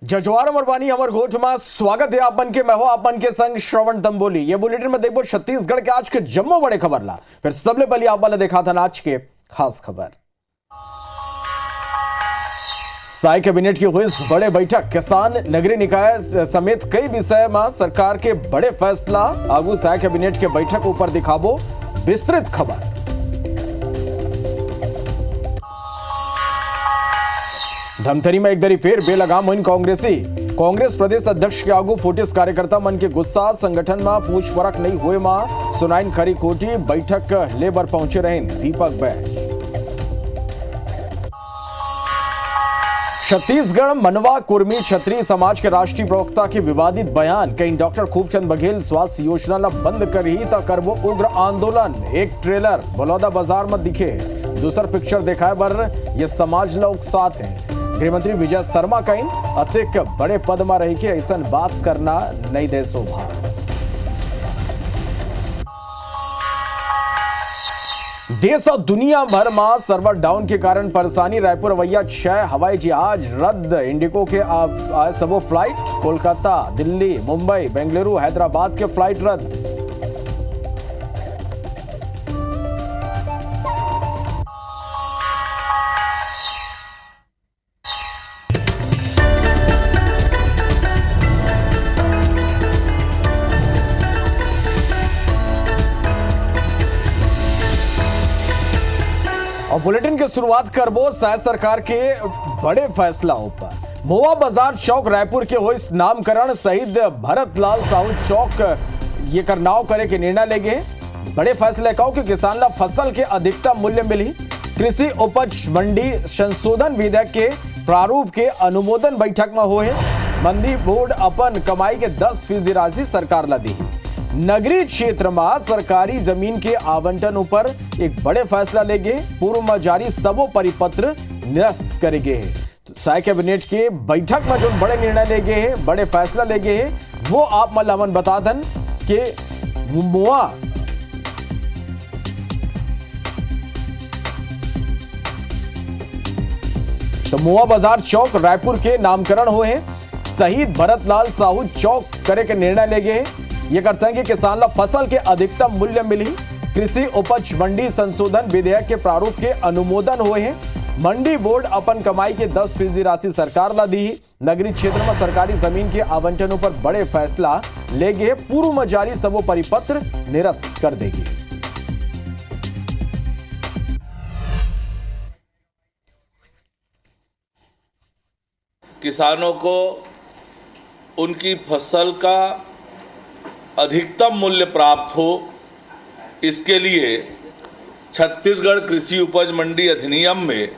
जजवार अमरवानी अमर घोष में स्वागत है आपन के। मैं हूं आपन के संग श्रवण तंबोली। ये बुलेटिन में देखो छत्तीसगढ़ के आज के जम्मो बड़े खबर ला। फिर सबले पहले आप वाला देखा था आज के खास खबर। साय कैबिनेट की हुई बड़े बैठक, किसान नगरीय निकाय समेत कई विषय में सरकार के बड़े फैसला। आगू साय कैबिनेट के बैठक ऊपर दिखाबो विस्तृत खबर। धमतरी में एक दरी फेर बेलगाम हुई कांग्रेस प्रदेश अध्यक्ष के आगू फोर्टिस कार्यकर्ता मन के गुस्सा। संगठन में पूछ परख नहीं हुए मां सुनाइन खरी खोटी। बैठक लेबर पहुंचे रहे दीपक बैज। छत्तीसगढ़ मनवा कुर्मी क्षत्रिय समाज के राष्ट्रीय प्रवक्ता के विवादित बयान। कहीं डॉक्टर खूबचंद बघेल स्वास्थ्य योजना ला बंद कर ही तो करबो उग्र आंदोलन। एक ट्रेलर बलौदा बाजार में दिखे, दूसर पिक्चर दिखाए बर ये समाज लोग साथ हैं। गृहमंत्री विजय शर्मा कहीं अतिक बड़े पद में रही के ऐसा बात करना नहीं दे शोभा। देश और दुनिया भर में सर्वर डाउन के कारण परेशानी। रायपुर रवैया 6 हवाई जहाज रद्द। इंडिगो के आए सबो फ्लाइट। कोलकाता, दिल्ली, मुंबई, बेंगलुरु, हैदराबाद के फ्लाइट रद्द। और बुलेटिन की शुरुआत करबो साय सरकार के बड़े फैसलाओं पर। मोवा बाजार चौक रायपुर के हो इस नामकरण। शहीद भरत लाल साहू चौक ये करनाव करे के निर्णय ले गए। बड़े फैसले कहो कि किसान ला फसल के अधिकतम मूल्य मिली। कृषि उपज मंडी संशोधन विधेयक के प्रारूप के अनुमोदन बैठक में हुए। मंडी बोर्ड अपन कमाई के 10% राशि सरकार ला दी। नगरीय क्षेत्र में सरकारी जमीन के आवंटन ऊपर एक बड़े फैसला ले गए। पूर्व में जारी सबो परिपत्र निरस्त करे गए हैं। तो साय कैबिनेट के बैठक में जो बड़े निर्णय ले गए हैं, बड़े फैसला ले गए हैं, वो आप मल्लावन बता दन के मुआ तो मोवा बाजार चौक रायपुर के नामकरण हुए हैं। शहीद भरत लाल साहू चौक करे के निर्णय ले गए। ये कर संगे किसान ला फसल के अधिकतम मूल्य मिली। कृषि उपज मंडी संशोधन विधेयक के प्रारूप के अनुमोदन हुए हैं। मंडी बोर्ड अपन कमाई के 10% राशि सरकार ला दी। नगरीय क्षेत्र में सरकारी जमीन के आवंटनों पर बड़े फैसला ले गए। पूर्व में जारी सबो परिपत्र निरस्त कर देगी। किसानों को उनकी फसल का अधिकतम मूल्य प्राप्त हो, इसके लिए छत्तीसगढ़ कृषि उपज मंडी अधिनियम में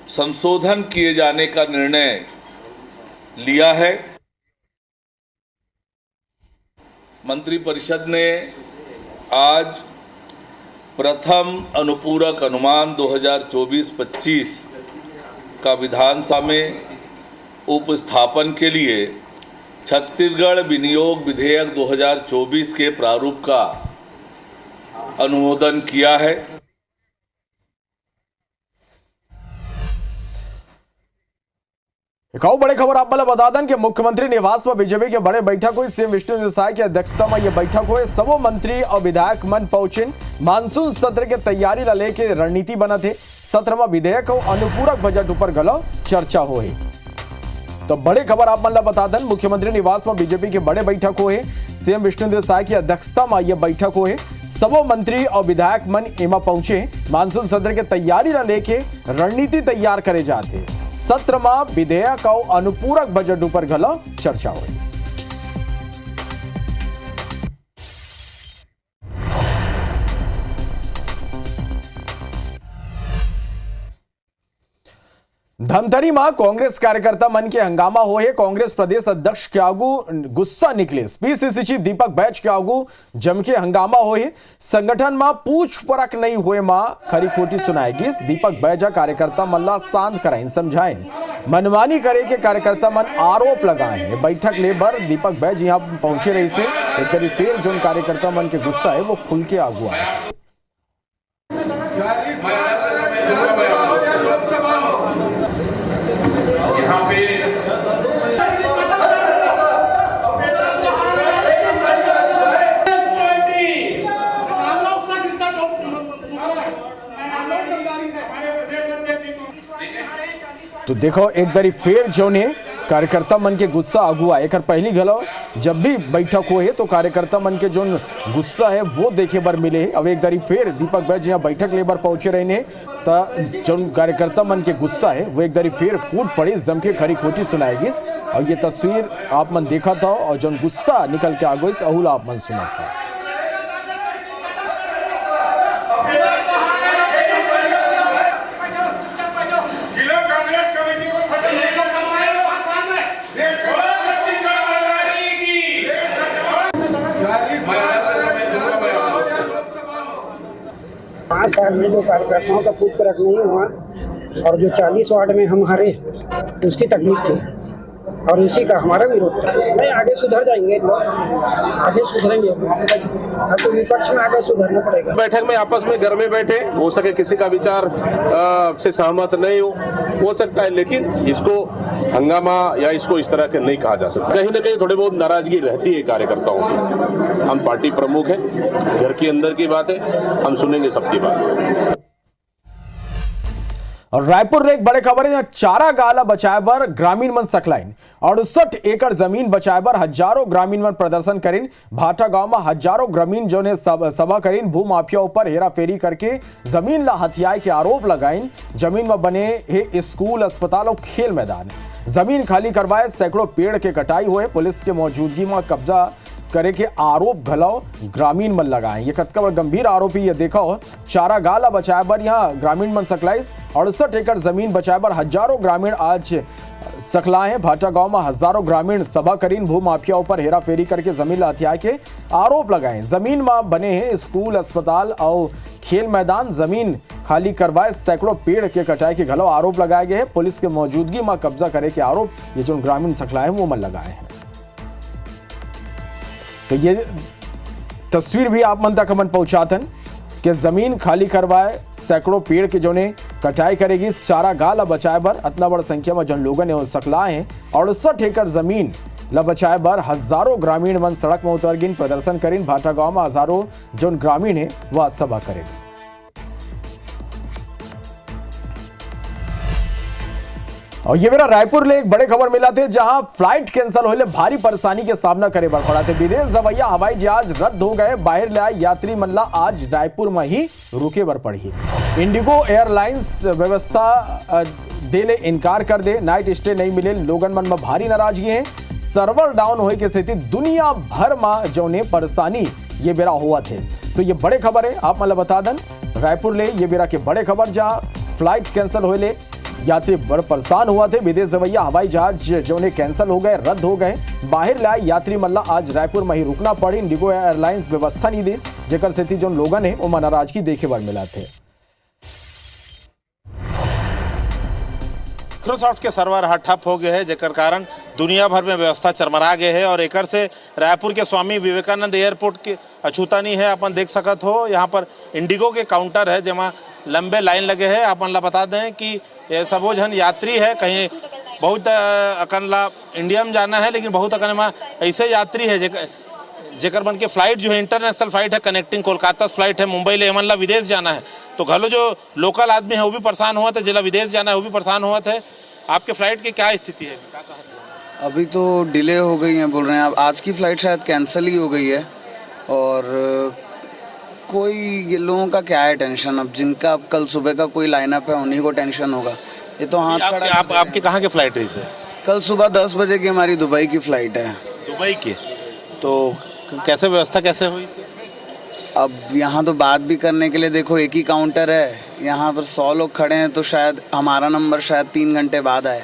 संशोधन किए जाने का निर्णय लिया है। मंत्रिपरिषद ने आज प्रथम अनुपूरक अनुमान 2024-25 का विधानसभा में उपस्थापन के लिए छत्तीसगढ़ विनियोग विधेयक 2024 के प्रारूप का अनुमोदन किया है। एक और बड़े खबर आप बता दें कि मुख्यमंत्री निवास में बीजेपी के बड़े बैठक हुई। सीएम विष्णु देसाई की अध्यक्षता में यह बैठक हुई। सबो मंत्री और विधायक मन पहुंचे। मानसून सत्र के तैयारी ला लेके रणनीति बना थे। सत्र में विधेयक और अनुपूरक बजट ऊपर गलो चर्चा हुई। तो बड़े खबर आप मन बता दें मुख्यमंत्री निवास में बीजेपी के बड़े बैठक हुए। सीएम विष्णु देसाई की अध्यक्षता में यह बैठक हुए। सबो मंत्री और विधायक मन एमा पहुंचे। मानसून सत्र के तैयारी ला लेके रणनीति तैयार करे जाते। सत्र में विधेयक और अनुपूरक बजट ऊपर गलो चर्चा हुई। धमतरी में कांग्रेस कार्यकर्ता मन के हंगामा हो है। कांग्रेस प्रदेश अध्यक्ष के आगू गुस्सा निकले। पीसीसी चीफ दीपक बैज के आगू जम के हंगामा हो है। संगठन में पूछ परख नहीं हुए मां खरी खोटी सुनाएगी। दीपक बैजा कार्यकर्ता मल्ला शांत कराइन समझाइन। मनमानी करे के कार्यकर्ता मन आरोप लगाए हैं। बैठक लेबर दीपक बैज यहां पहुंचे रही से एक बार फिर जो कार्यकर्ता मन के गुस्सा है वो खुल के आगू आए। यहाँ पे तो देखो एक बारी फिर जो ने कार्यकर्ता मन के गुस्सा अगुआ एक पहली घलो जब भी बैठक हो है तो कार्यकर्ता मन के जो गुस्सा है वो देखे बर मिले है। अब एक बारी फिर दीपक बैज यहाँ बैठक लेबर पहुंचे रहे ने तो जो कार्यकर्ता मन के गुस्सा है वो एक बारी फिर फूट पड़ी जम के खरी खोटी सुनाएगी। और ये तस्वीर आप मन देखा था और जो गुस्सा निकल के आ गई अहुल आप मन सुना था। पाँच साल में जो कार्यकर्ताओं का फूट परख नहीं हुआ और जो 40 वार्ड में हम हारे उसकी तकलीफ थी और इसी का हमारा विरोध था। नहीं आगे सुधर जाएंगे लोग, आगे सुधरेंगे। अब तो विपक्ष में आगे सुधरना पड़ेगा। बैठक में आपस में घर में बैठे हो सके किसी का विचार से सहमत नहीं हो सकता है, लेकिन इसको हंगामा या इसको इस तरह के नहीं कहा जा सकता। कहीं ना कहीं थोड़ी बहुत नाराजगी रहती है कार्यकर्ताओं की। हम पार्टी प्रमुख हैं, घर के अंदर की बात है, हम सुनेंगे सबकी बात। और रायपुर में एक बड़े खबर है, यहाँ चारा गाला बचाए बर ग्रामीण मन सकलाइन 68 एकड़ जमीन बचाए बर हजारों ग्रामीण मन प्रदर्शन करीन। भाटा गांव में हजारों ग्रामीण जो ने सभा करीन भू माफिया ऊपर हेरा फेरी करके जमीन ला हथियाए के आरोप लगाइन। जमीन में बने है स्कूल, अस्पताल और खेल मैदान। जमीन खाली करवाए, सैकड़ों पेड़ के कटाई हुए। पुलिस के मौजूदगी में कब्जा करे के आरोप घलाओ ग्रामीण मन लगाए। ये कतका बड़ गंभीर आरोपी ये देखा हो। चारा गाला बचाए बर यहाँ ग्रामीण मन सकलाइस 68 एकड़ जमीन बचाए बर हजारों ग्रामीण आज सकलाए हैं। भाटा गांव में हजारों ग्रामीण सभा करीन भू माफिया ऊपर हेरा फेरी करके जमीन हथियाए के आरोप लगाए। जमीन में बने हैं स्कूल, अस्पताल और खेल मैदान। जमीन खाली करवाए, सैकड़ों पेड़ के कटाई के घलो आरोप लगाए गए हैं। पुलिस के मौजूदगी में कब्जा करे के आरोप ये जो ग्रामीण सकलाए वो मन लगाए हैं। तो ये तस्वीर भी आप मन तक मन पहुंचातन कि जमीन खाली करवाए, सैकड़ों पेड़ के जो ने कटाई करेगी। चारा गाला बचाए बर इतना बड़ संख्या में जन लोगों ने सकलाए हैं। 68 एकड़ जमीन ला बचाए बर हजारों ग्रामीण मन सड़क में उतर गिन, प्रदर्शन करीन। भाटा गांव में हजारों जो ग्रामीण है वह सभा करेंगे। और ये मेरा रायपुर ले एक बड़े खबर मिला थे जहां फ्लाइट कैंसिल होने भारी परेशानी के सामना करे बर पड़ा थे। विदेश जवैया हवाई जहाज रद्द हो गए। बाहर ले आए यात्री मनला आज रायपुर में ही रुके बर पड़ी। इंडिगो एयरलाइंस व्यवस्था देले इनकार कर दे, नाइट स्टे नहीं मिले। लोगन मन में भारी नाराजगी है। सर्वर डाउन होए के स्थिति दुनिया भर में जो ने परेशानी ये बेरा हुआ थे। तो ये बड़े खबर है, आप मतलब बता दें रायपुर ले ये बेरा के बड़े खबर जहां फ्लाइट कैंसिल होले यात्री बड़ परेशान हुआ थे। विदेश जवैया हवाई जहाज जो ने कैंसिल हो गए, रद्द हो गए। बाहर लाए यात्री मल्ला आज रायपुर में ही रुकना पड़ी। इंडिगो एयरलाइंस व्यवस्था नहीं दी, जेकर स्थिति जो लोगों ने वो नाराजगी देखे बर मिला थे। माइक्रोसॉफ्ट के सर्वर हर ठप हो गए हैं, जेकर कारण दुनिया भर में व्यवस्था चरमरा गए है। और एकर से रायपुर के स्वामी विवेकानंद एयरपोर्ट के अछूता नहीं है। अपन देख सकत हो यहाँ पर इंडिगो के काउंटर है जहाँ लंबे लाइन लगे हैं। अपन ला बता दें कि ये सबो जन यात्री है, कहीं बहुत अकन ला इंडिया में जाना है, लेकिन बहुत अकन में ऐसे यात्री है जेकर बन के फ्लाइट जो है इंटरनेशनल फ्लाइट है, कनेक्टिंग कोलकाता फ्लाइट है मुंबई ले, एमन ला विदेश जाना है। तो घलो जो लोकल आदमी है वो भी परेशान हुआ था, जिला विदेश जाना है वो भी परेशान हुआ था। आपके फ्लाइट की क्या स्थिति है? अभी तो डिले हो गई है बोल रहे हैं। अब आज की फ़्लाइट शायद कैंसिल ही हो गई है। और कोई ये लोगों का क्या है टेंशन, अब जिनका अब कल सुबह का कोई लाइनअप है उन्हीं को टेंशन होगा। ये तो हाथ खड़ा। आपकी कहाँ की फ़्लाइट रही है? कल सुबह 10 बजे की हमारी दुबई की फ़्लाइट है। दुबई की? तो कैसे व्यवस्था कैसे हुई? अब यहाँ तो बात भी करने के लिए देखो एक ही काउंटर है, यहाँ पर 100 लोग खड़े हैं, तो शायद हमारा नंबर शायद 3 घंटे बाद आए।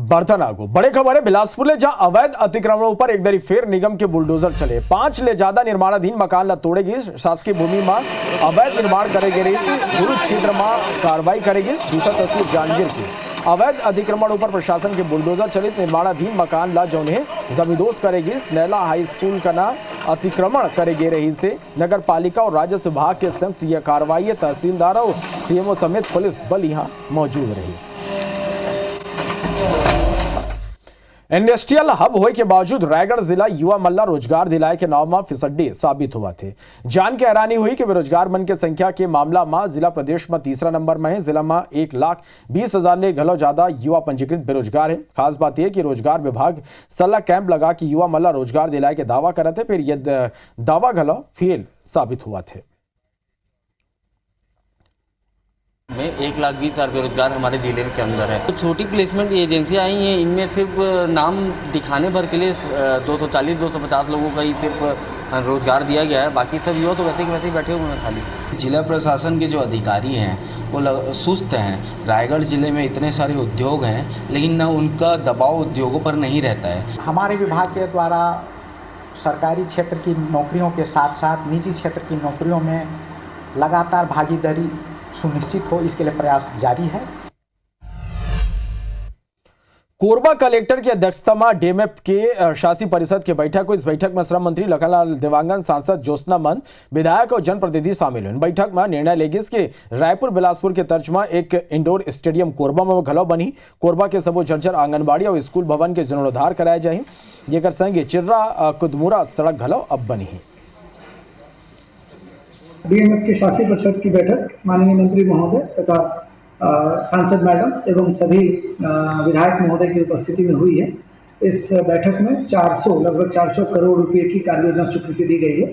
बर्तनागो बड़े खबर है बिलासपुर ले जहां अवैध अतिक्रमणों पर एक दरी फिर निगम के बुलडोजर चले। 5 ले ज्यादा निर्माणाधीन मकान ला तोड़ेगी। शासकीय भूमि में अवैध निर्माण करेगी गुरु क्षेत्र में कार्रवाई करेगी। दूसरा तस्वीर जांजगीर की अवैध अतिक्रमण ऊपर प्रशासन के बुलडोजर चले। निर्माणाधीन मकान ला जो जमींदोज करेगी। नैला हाई स्कूल का ना अतिक्रमण करेगी रही से नगर पालिका और राजस्व विभाग के संयुक्त यह कार्रवाई। तहसीलदार और सीएमओ समेत पुलिस बल यहाँ मौजूद रही। इंडस्ट्रियल हब होए के बावजूद रायगढ़ जिला युवा मल्ला रोजगार दिलाए के नाव में फिसड्डी साबित हुआ थे। जान के हैरानी हुई कि बेरोजगार मन के संख्या के मामला में जिला प्रदेश में तीसरा नंबर में है। जिला में 1,20,000 ने घलो ज्यादा युवा पंजीकृत बेरोजगार है। खास बात यह कि रोजगार विभाग सलाह कैंप लगा कि युवा मल्ला रोजगार दिलाए के दावा करे थे, फिर यह दावा घलो फेल साबित हुआ थे। में 1,20,000 बेरोजगार हमारे जिले के अंदर है। तो छोटी प्लेसमेंट एजेंसियां आई हैं, इनमें सिर्फ नाम दिखाने भर के लिए 240-250 लोगों का ही सिर्फ रोजगार दिया गया है। बाकी सब युवा तो वैसे के वैसे ही बैठे हुए हैं खाली। जिला प्रशासन के जो अधिकारी हैं वो सुस्त हैं। रायगढ़ जिले में इतने सारे उद्योग हैं लेकिन न उनका दबाव उद्योगों पर नहीं रहता है। हमारे विभाग के द्वारा सरकारी क्षेत्र की नौकरियों के साथ साथ निजी क्षेत्र की नौकरियों में लगातार भागीदारी सुनिश्चित हो, इसके लिए प्रयास जारी है। कोरबा कलेक्टर की अध्यक्षता में डीएमएफ के शासी परिषद की बैठक हुई। इस बैठक में श्रम मंत्री लखनलाल देवांगन, सांसद ज्योत्सना मन, विधायक और जनप्रतिनिधि शामिल हुए। बैठक में निर्णय लेगी कि रायपुर बिलासपुर के तर्ज में एक इंडोर स्टेडियम कोरबा में घलो बनी। कोरबा के सबो जर्जर आंगनबाड़ी और स्कूल भवन के जीर्णोद्धार कराए जाए। जेकर संगे चिर्रा कुदमुरा सड़क घलो अब बनी है। डीएमएफ के शासी परिषद की बैठक माननीय मंत्री महोदय तथा सांसद मैडम एवं सभी विधायक महोदय की उपस्थिति में हुई है। इस बैठक में लगभग 400 करोड़ रुपए की कार्य योजना स्वीकृति दी गई है।